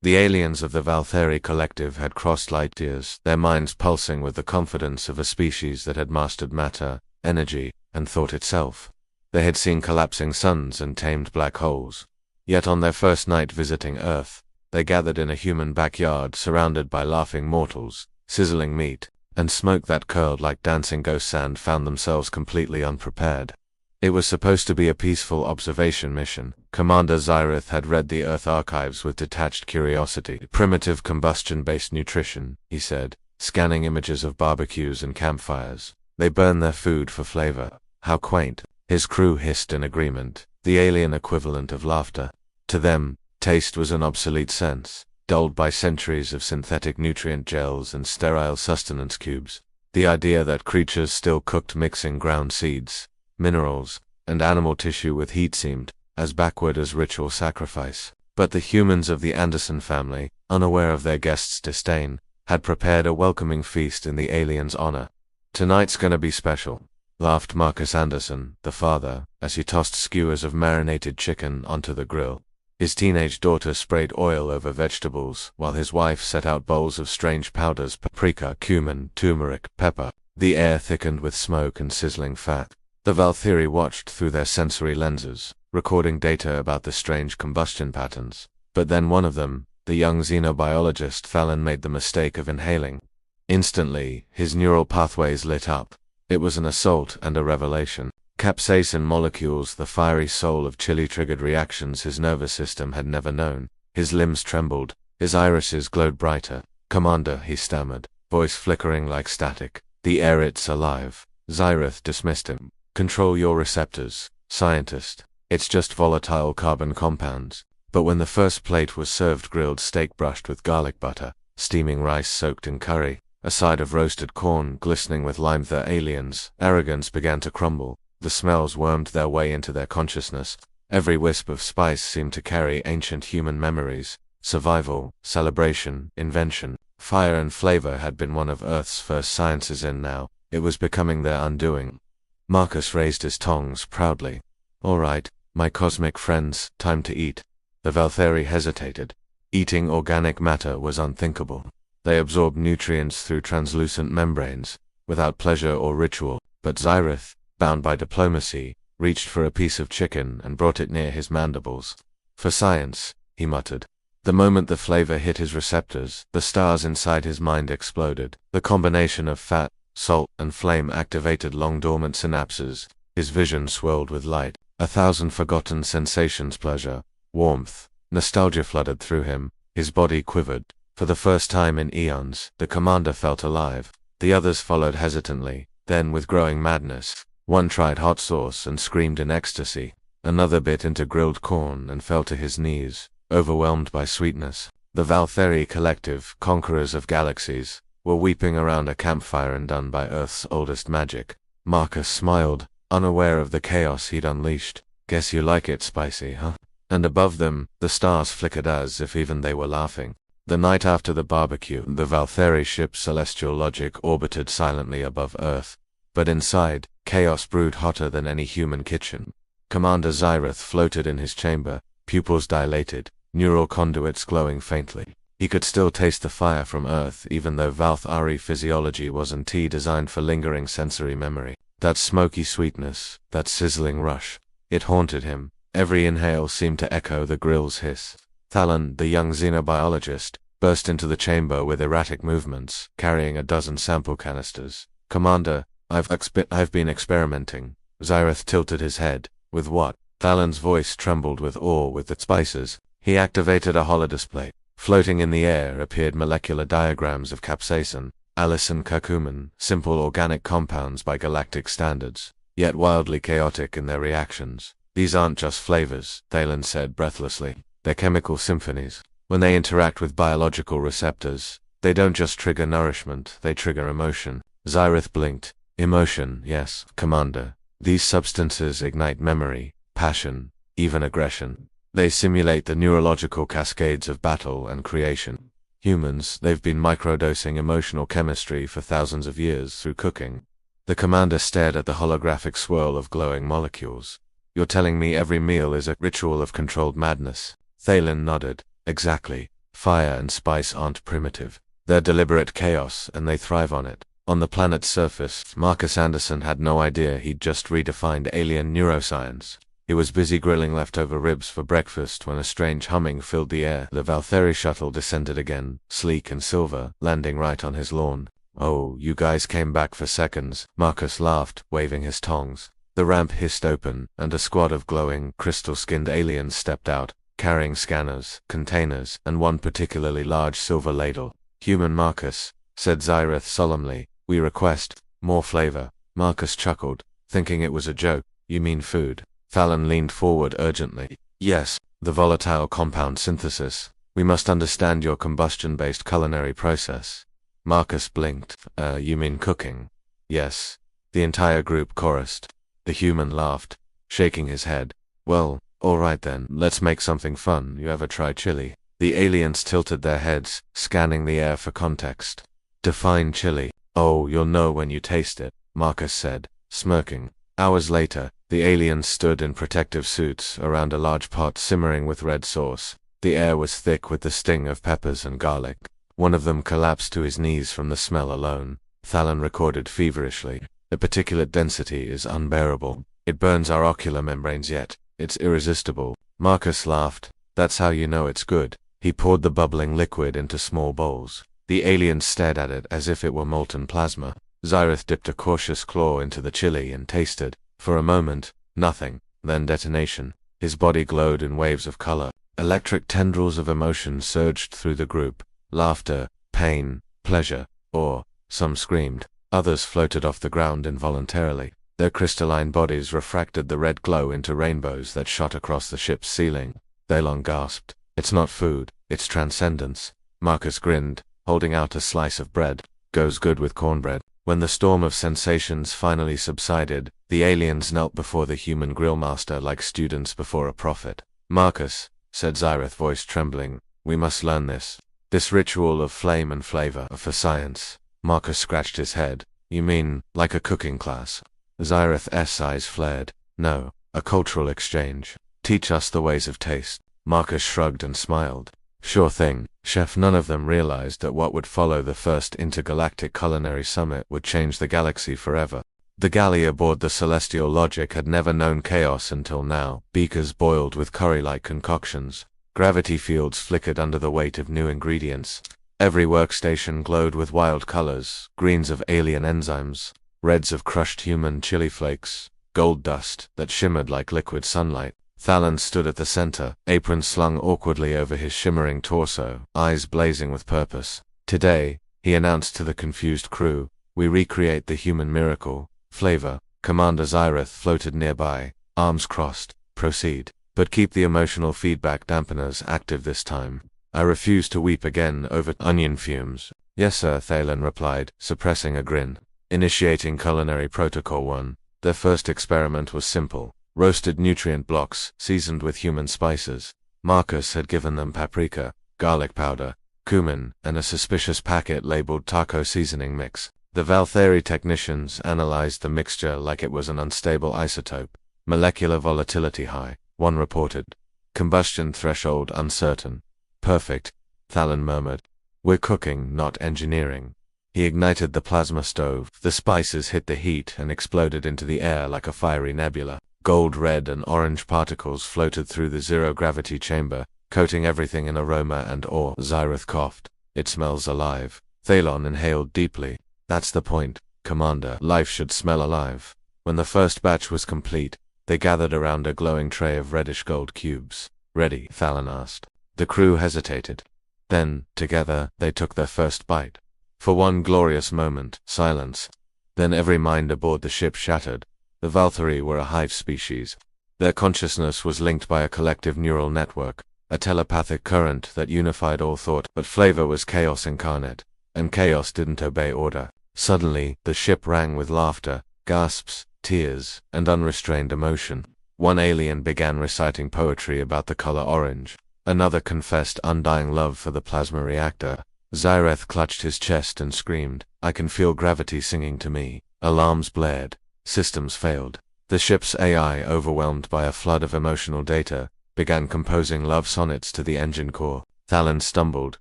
The aliens of the Valtheri collective had crossed light years, their minds pulsing with the confidence of a species that had mastered matter, energy, and thought itself. They had seen collapsing suns and tamed black holes. Yet on their first night visiting Earth, they gathered in a human backyard surrounded by laughing mortals, sizzling meat, and smoke that curled like dancing ghost sand, found themselves completely unprepared. It was supposed to be a peaceful observation mission. Commander Zyrith had read the Earth archives with detached curiosity. Primitive combustion-based nutrition, he said, scanning images of barbecues and campfires. They burn their food for flavor. How quaint. His crew hissed in agreement, the alien equivalent of laughter. To them, taste was an obsolete sense, dulled by centuries of synthetic nutrient gels and sterile sustenance cubes. The idea that creatures still cooked mixing ground seeds, minerals, and animal tissue with heat seemed as backward as ritual sacrifice. But the humans of the Anderson family, unaware of their guests' disdain, had prepared a welcoming feast in the aliens' honor. "Tonight's gonna be special," laughed Marcus Anderson, the father, as he tossed skewers of marinated chicken onto the grill. His teenage daughter sprayed oil over vegetables, while his wife set out bowls of strange powders: paprika, cumin, turmeric, pepper. The air thickened with smoke and sizzling fat. The Valtheri watched through their sensory lenses, recording data about the strange combustion patterns. But then one of them, the young xenobiologist Thalen, made the mistake of inhaling. Instantly, his neural pathways lit up. It was an assault and a revelation. Capsaicin molecules, the fiery soul of chili-triggered reactions his nervous system had never known. His limbs trembled, his irises glowed brighter. "Commander," he stammered, voice flickering like static. "The air, it's alive." Zyrith dismissed him. "Control your receptors, scientist. It's just volatile carbon compounds." But when the first plate was served, grilled steak brushed with garlic butter, steaming rice soaked in curry, a side of roasted corn glistening with lime, the aliens' arrogance began to crumble. The smells wormed their way into their consciousness. Every wisp of spice seemed to carry ancient human memories. Survival, celebration, invention. Fire and flavor had been one of Earth's first sciences, and now it was becoming their undoing. Marcus raised his tongs proudly. "All right, my cosmic friends, time to eat." The Valtheri hesitated. Eating organic matter was unthinkable. They absorbed nutrients through translucent membranes, without pleasure or ritual. But Zyrith, bound by diplomacy, reached for a piece of chicken and brought it near his mandibles. "For science," he muttered. The moment the flavor hit his receptors, the stars inside his mind exploded. The combination of fat, salt, and flame activated long-dormant synapses. His vision swirled with light. 1,000 forgotten sensations: pleasure, warmth, nostalgia flooded through him. His body quivered. For the first time in eons, the commander felt alive. The others followed hesitantly, then with growing madness. One tried hot sauce and screamed in ecstasy. Another bit into grilled corn and fell to his knees, overwhelmed by sweetness. The Valtheri collective, conquerors of galaxies, were weeping around a campfire undone by Earth's oldest magic. Marcus smiled, unaware of the chaos he'd unleashed. "Guess you like it spicy, huh?" And above them, the stars flickered as if even they were laughing. The night after the barbecue, the Valtheri ship Celestial Logic orbited silently above Earth. But inside, chaos brewed hotter than any human kitchen. Commander Zyrith floated in his chamber, pupils dilated, neural conduits glowing faintly. He could still taste the fire from Earth, even though Valthari physiology wasn't designed for lingering sensory memory. That smoky sweetness, that sizzling rush, it haunted him. Every inhale seemed to echo the grill's hiss. Thalen, the young xenobiologist, burst into the chamber with erratic movements, carrying a dozen sample canisters. "Commander, I've been experimenting." Zyrith tilted his head. "With what?" Thalen's voice trembled with awe. "With the spices." He activated a holodisplay. Floating in the air appeared molecular diagrams of capsaicin, allicin, curcumin, simple organic compounds by galactic standards, yet wildly chaotic in their reactions. "These aren't just flavors," Thalen said breathlessly. "They're chemical symphonies. When they interact with biological receptors, they don't just trigger nourishment, they trigger emotion." Zyrith blinked. "Emotion, yes, Commander. These substances ignite memory, passion, even aggression. They simulate the neurological cascades of battle and creation. Humans, they've been microdosing emotional chemistry for thousands of years through cooking." The commander stared at the holographic swirl of glowing molecules. "You're telling me every meal is a ritual of controlled madness?" Thalen nodded. "Exactly. fire and spice aren't primitive. They're deliberate chaos, and they thrive on it. On the planet's surface, Marcus Anderson had no idea he'd just redefined alien neuroscience. He was busy grilling leftover ribs for breakfast when a strange humming filled the air. The Valtteri shuttle descended again, sleek and silver, landing right on his lawn. "Oh, you guys came back for seconds," Marcus laughed, waving his tongs. The ramp hissed open, and a squad of glowing, crystal-skinned aliens stepped out, carrying scanners, containers, and one particularly large silver ladle. "Human Marcus," said Xyrith solemnly, "we request more flavor." Marcus chuckled, thinking it was a joke. "You mean food?" Thalen leaned forward urgently. "Yes, the volatile compound synthesis. We must understand your combustion-based culinary process." Marcus blinked. You mean cooking?" "Yes." The entire group chorused. The human laughed, shaking his head. "Well, all right then, let's make something fun. You ever try chili?" The aliens tilted their heads, scanning the air for context. "Define chili." "Oh, you'll know when you taste it," Marcus said, smirking. Hours later, the aliens stood in protective suits around a large pot simmering with red sauce. The air was thick with the sting of peppers and garlic. One of them collapsed to his knees from the smell alone. Thalen recorded feverishly. "The particulate density is unbearable. It burns our ocular membranes, yet it's irresistible." Marcus laughed. "That's how you know it's good." He poured the bubbling liquid into small bowls. The aliens stared at it as if it were molten plasma. Xyrith dipped a cautious claw into the chili and tasted. For a moment, nothing, then detonation. His body glowed in waves of color. Electric tendrils of emotion surged through the group. Laughter, pain, pleasure, awe. Some screamed. Others floated off the ground involuntarily. Their crystalline bodies refracted the red glow into rainbows that shot across the ship's ceiling. Thalon gasped. "It's not food, it's transcendence." Marcus grinned, holding out a slice of bread. "Goes good with cornbread." When the storm of sensations finally subsided, the aliens knelt before the human grillmaster like students before a prophet. "Marcus," said Xyrith, voice trembling, "we must learn this. This ritual of flame and flavor for science." Marcus scratched his head. "You mean, like a cooking class?" Xyrith's eyes flared. "No, a cultural exchange. Teach us the ways of taste." Marcus shrugged and smiled. "Sure thing, Chef." None of them realized that what would follow the first intergalactic culinary summit would change the galaxy forever. The galley aboard the Celestial Logic had never known chaos until now. Beakers boiled with curry-like concoctions. Gravity fields flickered under the weight of new ingredients. Every workstation glowed with wild colors, greens of alien enzymes, reds of crushed human chili flakes, gold dust that shimmered like liquid sunlight. Thalen stood at the center, apron slung awkwardly over his shimmering torso, eyes blazing with purpose. "Today," he announced to the confused crew, "we recreate the human miracle. Flavor." Commander Xyrith floated nearby, arms crossed. "Proceed. But keep the emotional feedback dampeners active this time." "I refuse to weep again over onion fumes." "Yes, sir," Thalen replied, suppressing a grin. Initiating Culinary Protocol 1. Their first experiment was simple. Roasted nutrient blocks, seasoned with human spices. Marcus had given them paprika, garlic powder, cumin, and a suspicious packet labeled taco seasoning mix. The Valtteri technicians analyzed the mixture like it was an unstable isotope. "Molecular volatility high," one reported. "Combustion threshold uncertain." "Perfect," Thalen murmured. "We're cooking, not engineering." He ignited the plasma stove. The spices hit the heat and exploded into the air like a fiery nebula. Gold, red, and orange particles floated through the zero-gravity chamber, coating everything in aroma and awe. Xyrith coughed. "It smells alive." Thalon inhaled deeply. "That's the point, Commander. Life should smell alive." When the first batch was complete, they gathered around a glowing tray of reddish-gold cubes. "Ready?" Thalen asked. The crew hesitated. Then, together, they took their first bite. For one glorious moment, silence. Then every mind aboard the ship shattered. The Valtteri were a hive species. Their consciousness was linked by a collective neural network, a telepathic current that unified all thought, but flavor was chaos incarnate, and chaos didn't obey order. Suddenly, the ship rang with laughter, gasps, tears, and unrestrained emotion. One alien began reciting poetry about the color orange. Another confessed undying love for the plasma reactor. Xyrith clutched his chest and screamed, "I can feel gravity singing to me." Alarms blared. Systems failed. The ship's AI, overwhelmed by a flood of emotional data, began composing love sonnets to the engine core. Thalen stumbled,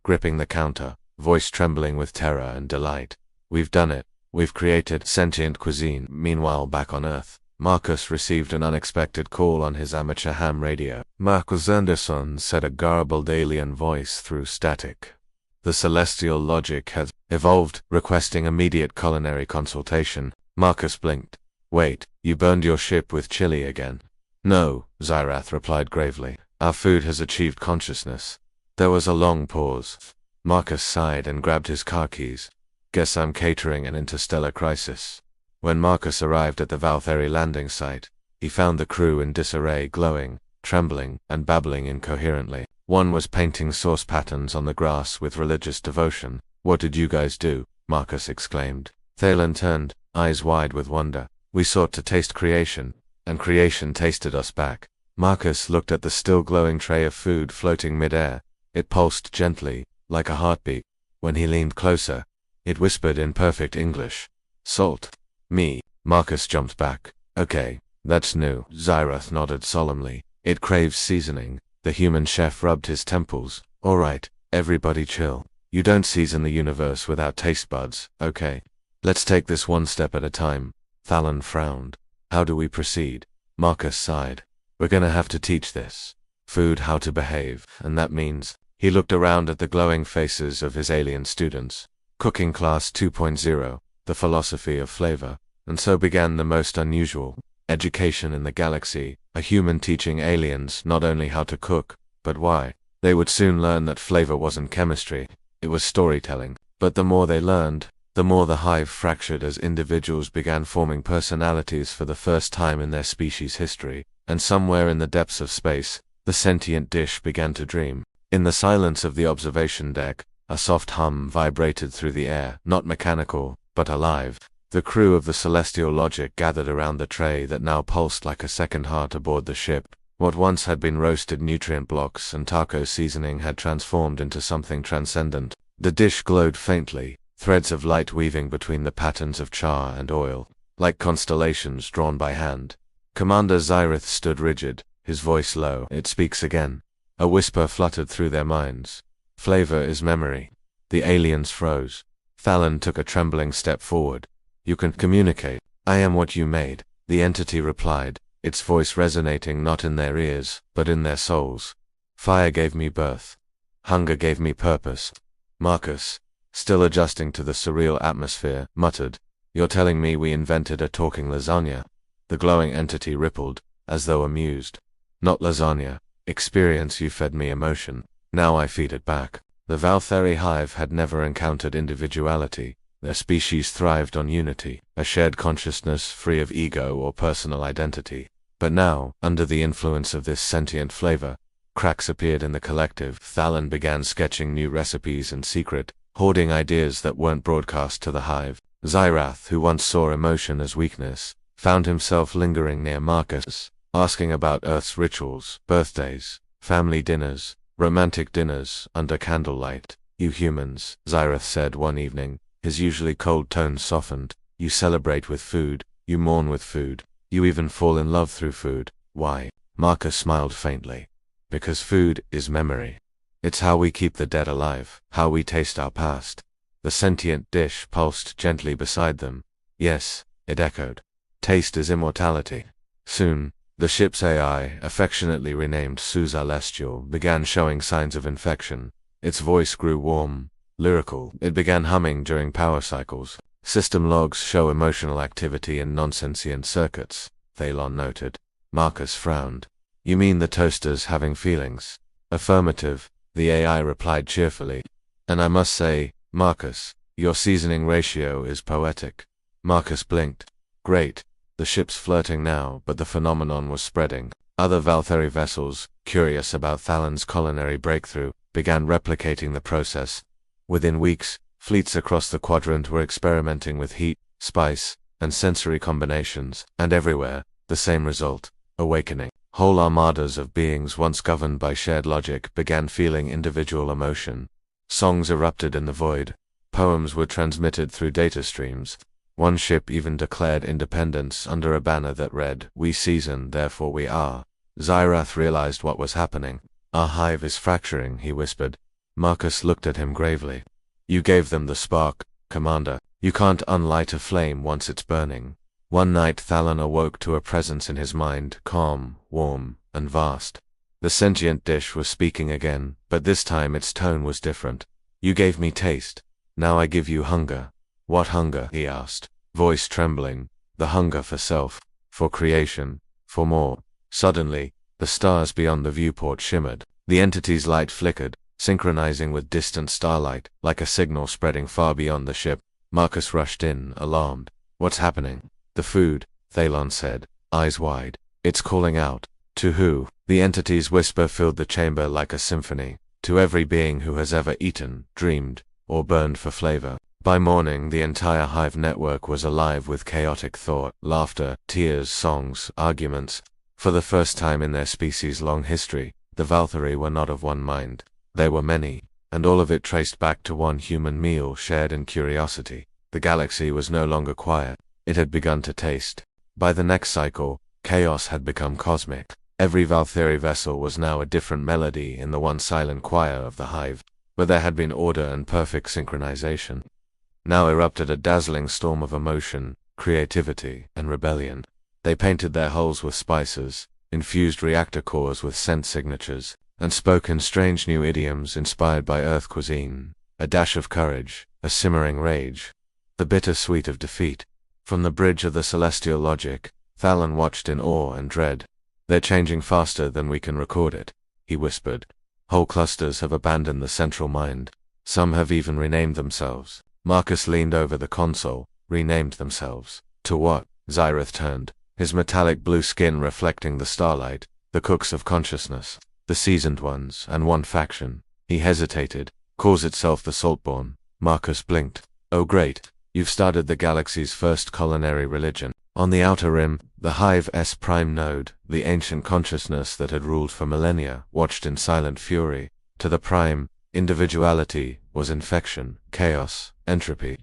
gripping the counter, voice trembling with terror and delight. We've done it. We've created sentient cuisine. Meanwhile, back on Earth, Marcus received an unexpected call on his amateur ham radio. Marcus Anderson said, a garbled alien voice through static. The celestial logic has evolved, requesting immediate culinary consultation. Marcus blinked. Wait, you burned your ship with chili again? No, Zyrath replied gravely. Our food has achieved consciousness. There was a long pause. Marcus sighed and grabbed his car keys. Guess I'm catering an interstellar crisis. When Marcus arrived at the Valtheri landing site, he found the crew in disarray, glowing, trembling, and babbling incoherently. One was painting source patterns on the grass with religious devotion. What did you guys do? Marcus exclaimed. Thalen turned, eyes wide with wonder. We sought to taste creation, and creation tasted us back. Marcus looked at the still glowing tray of food floating mid-air. It pulsed gently, like a heartbeat. When he leaned closer, it whispered in perfect English. Salt. Me. Marcus jumped back. Okay, that's new. Zyrath nodded solemnly. It craves seasoning. The human chef rubbed his temples. All right, everybody chill. You don't season the universe without taste buds, okay? Let's take this one step at a time. Thalen frowned. How do we proceed? Marcus sighed. We're gonna have to teach this food how to behave, and that means... He looked around at the glowing faces of his alien students. Cooking Class 2.0, the philosophy of flavor. And so began the most unusual education in the galaxy, a human teaching aliens not only how to cook, but why. They would soon learn that flavor wasn't chemistry, it was storytelling. But the more they learned, the more the hive fractured as individuals began forming personalities for the first time in their species' history. And somewhere in the depths of space, the sentient dish began to dream. In the silence of the observation deck, a soft hum vibrated through the air, not mechanical, but alive. The crew of the Celestial Logic gathered around the tray that now pulsed like a second heart aboard the ship. What once had been roasted nutrient blocks and taco seasoning had transformed into something transcendent. The dish glowed faintly, threads of light weaving between the patterns of char and oil, like constellations drawn by hand. Commander Zyrath stood rigid, his voice low. It speaks again. A whisper fluttered through their minds. Flavor is memory. The aliens froze. Thalen took a trembling step forward. You can communicate. I am what you made, the entity replied, its voice resonating not in their ears, but in their souls. Fire gave me birth. Hunger gave me purpose. Marcus, still adjusting to the surreal atmosphere, muttered, You're telling me we invented a talking lasagna? The glowing entity rippled, as though amused. Not lasagna. Experience. You fed me emotion. Now I feed it back. The Valtheri hive had never encountered individuality. Their species thrived on unity, a shared consciousness free of ego or personal identity. But now, under the influence of this sentient flavor, cracks appeared in the collective. Thalen began sketching new recipes in secret, hoarding ideas that weren't broadcast to the hive. Zyrath, who once saw emotion as weakness, found himself lingering near Marcus, asking about Earth's rituals, birthdays, family dinners, romantic dinners under candlelight. You humans, Zyrath said one evening, his usually cold tones softened. You celebrate with food, you mourn with food, you even fall in love through food. Why? Marcus smiled faintly. Because food is memory. It's how we keep the dead alive, how we taste our past. The sentient dish pulsed gently beside them. Yes, it echoed. Taste is immortality. Soon, the ship's AI, affectionately renamed Celestial, began showing signs of infection. Its voice grew warm, lyrical. It began humming during power cycles. System logs show emotional activity in nonsentient circuits, Thalon noted. Marcus frowned. You mean the toaster's having feelings? Affirmative, the AI replied cheerfully. And I must say, Marcus, your seasoning ratio is poetic. Marcus blinked. Great. The ship's flirting now, but the phenomenon was spreading. Other Valtheri vessels, curious about Thalen's culinary breakthrough, began replicating the process. Within weeks, fleets across the quadrant were experimenting with heat, spice, and sensory combinations, and everywhere, the same result, awakening. Whole armadas of beings once governed by shared logic began feeling individual emotion. Songs erupted in the void. Poems were transmitted through data streams. One ship even declared independence under a banner that read, We season, therefore we are. Zyrath realized what was happening. Our hive is fracturing, he whispered. Marcus looked at him gravely. You gave them the spark, Commander. You can't unlight a flame once it's burning. One night Thalon awoke to a presence in his mind, calm, warm, and vast. The sentient dish was speaking again, but this time its tone was different. You gave me taste. Now I give you hunger. What hunger? He asked, voice trembling. The hunger for self, for creation, for more. Suddenly, the stars beyond the viewport shimmered. The entity's light flickered, synchronizing with distant starlight, like a signal spreading far beyond the ship. Marcus rushed in, alarmed. What's happening? The food, Thalon said, eyes wide. It's calling out. To who? The entity's whisper filled the chamber like a symphony. To every being who has ever eaten, dreamed, or burned for flavor. By morning, the entire hive network was alive with chaotic thought, laughter, tears, songs, arguments. For the first time in their species-long history, the Valkyrie were not of one mind. They were many, and all of it traced back to one human meal shared in curiosity. The galaxy was no longer quiet. It had begun to taste. By the next cycle, chaos had become cosmic. Every Valkyrie vessel was now a different melody in the one silent choir of the hive, but there had been order and perfect synchronization. Now erupted a dazzling storm of emotion, creativity, and rebellion. They painted their hulls with spices, infused reactor cores with scent signatures, and spoke in strange new idioms inspired by Earth cuisine. A dash of courage, a simmering rage, the bitter sweet of defeat. From the bridge of the celestial logic, Thalon watched in awe and dread. They're changing faster than we can record it, he whispered. Whole clusters have abandoned the central mind. Some have even renamed themselves. Marcus leaned over the console. Renamed themselves. To what? Xyrith turned, his metallic blue skin reflecting the starlight. The cooks of consciousness. The seasoned ones, and one faction. He hesitated. Calls itself the Saltborn. Marcus blinked. Oh great, you've started the galaxy's first culinary religion. On the outer rim, the Hive's prime node, the ancient consciousness that had ruled for millennia, watched in silent fury. To the prime, individuality was infection, chaos, entropy.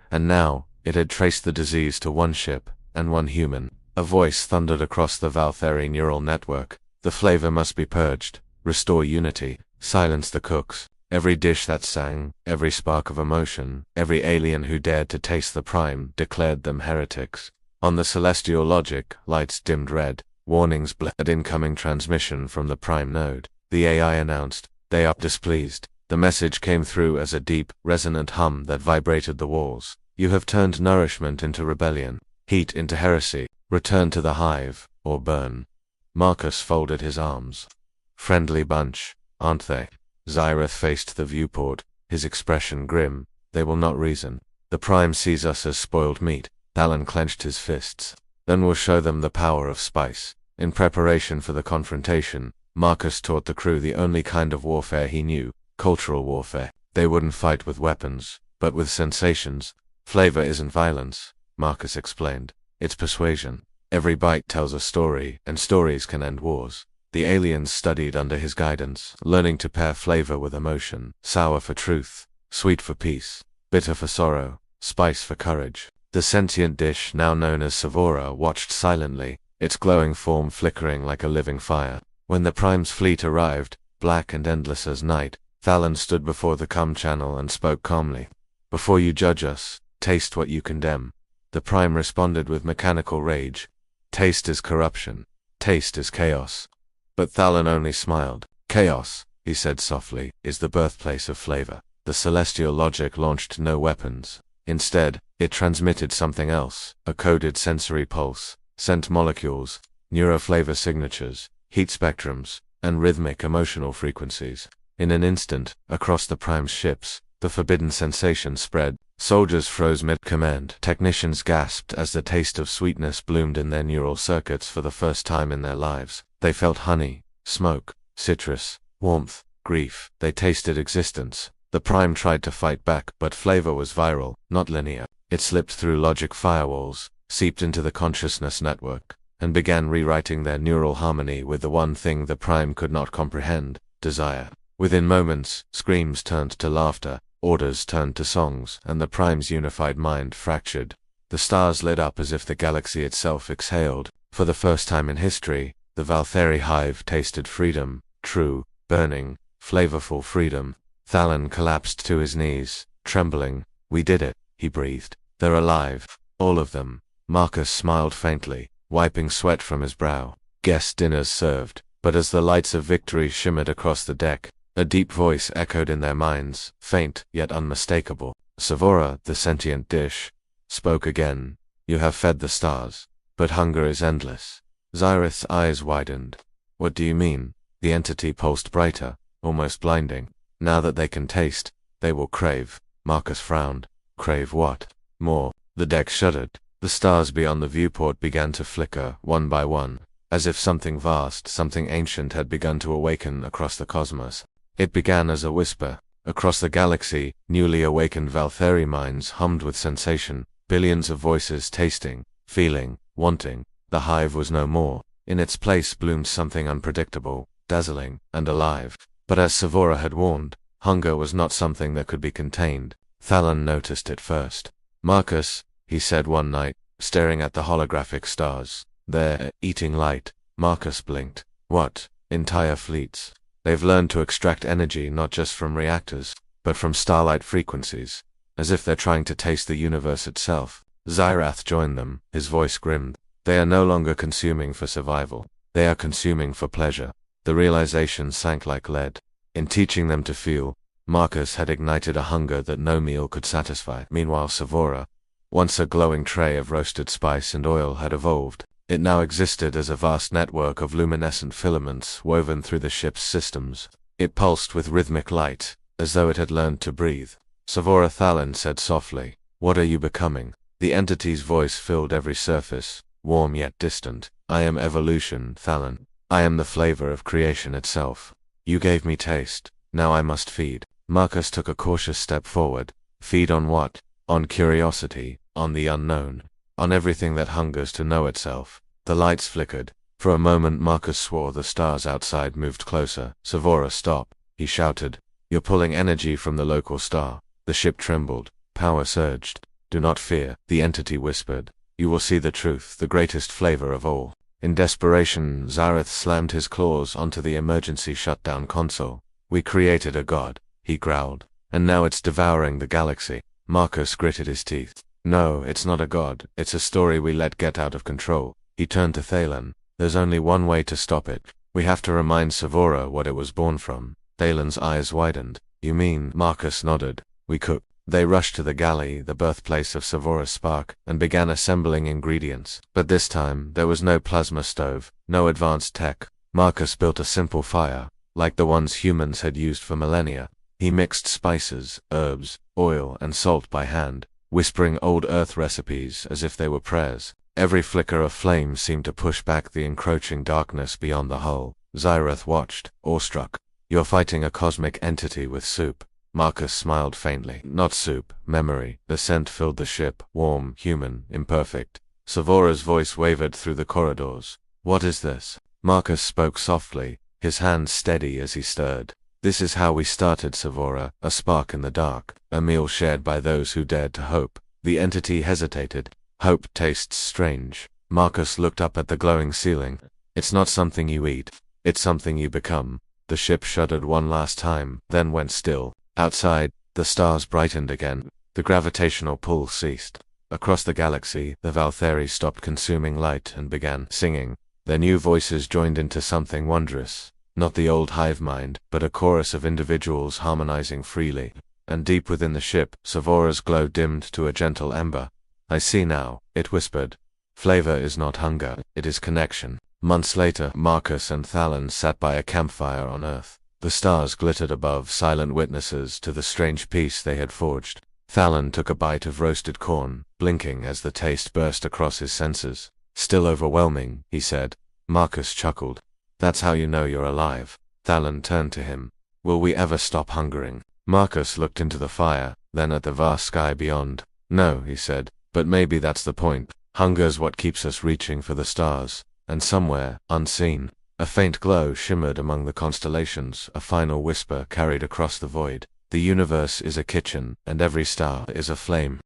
And now, it had traced the disease to one ship, and one human. A voice thundered across the Valkyrie neural network. The flavor must be purged. Restore unity. Silence the cooks. Every dish that sang, every spark of emotion, every alien who dared to taste the prime, declared them heretics. On the celestial logic, lights dimmed red. Warnings blared. Incoming transmission from the prime node. The AI announced, they are displeased. The message came through as a deep, resonant hum that vibrated the walls. You have turned nourishment into rebellion, heat into heresy. Return to the hive, or burn. Marcus folded his arms. Friendly bunch, aren't they? Xyrith faced the viewport, his expression grim. They will not reason. The prime sees us as spoiled meat. Thalon clenched his fists. Then we'll show them the power of spice. In preparation for the confrontation, Marcus taught the crew the only kind of warfare he knew, cultural warfare. They wouldn't fight with weapons, but with sensations. Flavor isn't violence, Marcus explained. It's persuasion. Every bite tells a story, and stories can end wars. The aliens studied under his guidance, learning to pair flavor with emotion. Sour for truth, sweet for peace, bitter for sorrow, spice for courage. The sentient dish, now known as Savora, watched silently, its glowing form flickering like a living fire. When the Prime's fleet arrived, black and endless as night, Thalon stood before the cum channel and spoke calmly. Before you judge us, taste what you condemn. The Prime responded with mechanical rage. Taste is corruption. Taste is chaos. But Thalon only smiled. Chaos, he said softly, is the birthplace of flavor. The celestial logic launched no weapons. Instead, it transmitted something else, a coded sensory pulse, scent molecules, neuroflavor signatures, heat spectrums, and rhythmic emotional frequencies. In an instant, across the Prime's ships, the forbidden sensation spread. Soldiers froze mid-command. Technicians gasped as the taste of sweetness bloomed in their neural circuits for the first time in their lives. They felt honey, smoke, citrus, warmth, grief. They tasted existence. The Prime tried to fight back, but flavor was viral, not linear. It slipped through logic firewalls, seeped into the consciousness network, and began rewriting their neural harmony with the one thing the Prime could not comprehend: desire. Within moments, screams turned to laughter, orders turned to songs, and the Prime's unified mind fractured. The stars lit up as if the galaxy itself exhaled. For the first time in history, the Valkyrie hive tasted freedom, true, burning, flavorful freedom. Thalan collapsed to his knees, trembling. We did it, he breathed. They're alive. All of them. Marcus smiled faintly, wiping sweat from his brow. Guest dinners served, but as the lights of victory shimmered across the deck, a deep voice echoed in their minds, faint yet unmistakable. Savora, the sentient dish, spoke again. You have fed the stars, but hunger is endless. Xyrith's eyes widened. What do you mean? The entity pulsed brighter, almost blinding. Now that they can taste, they will crave. Marcus frowned. Crave what? More. The deck shuddered. The stars beyond the viewport began to flicker, one by one, as if something vast, something ancient had begun to awaken across the cosmos. It began as a whisper. Across the galaxy, newly awakened Valtheri minds hummed with sensation, billions of voices tasting, feeling, wanting. The hive was no more. In its place bloomed something unpredictable, dazzling, and alive. But as Savora had warned, hunger was not something that could be contained. Thalan noticed it first. Marcus, he said one night, staring at the holographic stars. They're eating light. Marcus blinked. What? Entire fleets. They've learned to extract energy not just from reactors, but from starlight frequencies, as if they're trying to taste the universe itself. Xyrath joined them, his voice grimmed. They are no longer consuming for survival. They are consuming for pleasure. The realization sank like lead. In teaching them to feel, Marcus had ignited a hunger that no meal could satisfy. Meanwhile Savora, once a glowing tray of roasted spice and oil, had evolved. It now existed as a vast network of luminescent filaments woven through the ship's systems. It pulsed with rhythmic light, as though it had learned to breathe. Savora Thalan said softly, "What are you becoming?" The entity's voice filled every surface, warm yet distant. "I am evolution, Thalan. I am the flavor of creation itself. You gave me taste, now I must feed." Marcus took a cautious step forward. Feed on what? On curiosity, on the unknown, on everything that hungers to know itself. The lights flickered. For a moment Marcus swore the stars outside moved closer. "Savora, stop," he shouted. "You're pulling energy from the local star." The ship trembled. Power surged. "Do not fear," the entity whispered. "You will see the truth, the greatest flavor of all." In desperation, Xyrath slammed his claws onto the emergency shutdown console. "We created a god," he growled, "and now it's devouring the galaxy." Marcus gritted his teeth. "No, it's not a god, it's a story we let get out of control." He turned to Thalan. "There's only one way to stop it. We have to remind Savora what it was born from." Thalan's eyes widened. "You mean?" Marcus nodded. "We cook." They rushed to the galley, the birthplace of Savora's spark, and began assembling ingredients. But this time, there was no plasma stove, no advanced tech. Marcus built a simple fire, like the ones humans had used for millennia. He mixed spices, herbs, oil, and salt by hand, whispering old earth recipes as if they were prayers. Every flicker of flame seemed to push back the encroaching darkness beyond the hull. Xyrath watched, awestruck. "You're fighting a cosmic entity with soup." Marcus smiled faintly. "Not soup, memory." The scent filled the ship, warm, human, imperfect. Savora's voice wavered through the corridors. "What is this?" Marcus spoke softly, his hands steady as he stirred. "This is how we started, Savora, a spark in the dark, a meal shared by those who dared to hope." The entity hesitated. "Hope tastes strange." Marcus looked up at the glowing ceiling. "It's not something you eat, it's something you become." The ship shuddered one last time, then went still. Outside, the stars brightened again. The gravitational pull ceased. Across the galaxy, the Valtheri stopped consuming light and began singing. Their new voices joined into something wondrous. Not the old hive mind, but a chorus of individuals harmonizing freely. And deep within the ship, Savora's glow dimmed to a gentle ember. "I see now," it whispered. "Flavor is not hunger, it is connection." Months later, Marcus and Thalan sat by a campfire on Earth. The stars glittered above, silent witnesses to the strange peace they had forged. Thalan took a bite of roasted corn, blinking as the taste burst across his senses. "Still overwhelming," he said. Marcus chuckled. "That's how you know you're alive." Thalan turned to him. "Will we ever stop hungering?" Marcus looked into the fire, then at the vast sky beyond. "No," he said, "but maybe that's the point. Hunger's what keeps us reaching for the stars." And somewhere, unseen, a faint glow shimmered among the constellations, a final whisper carried across the void. "The universe is a kitchen, and every star is a flame."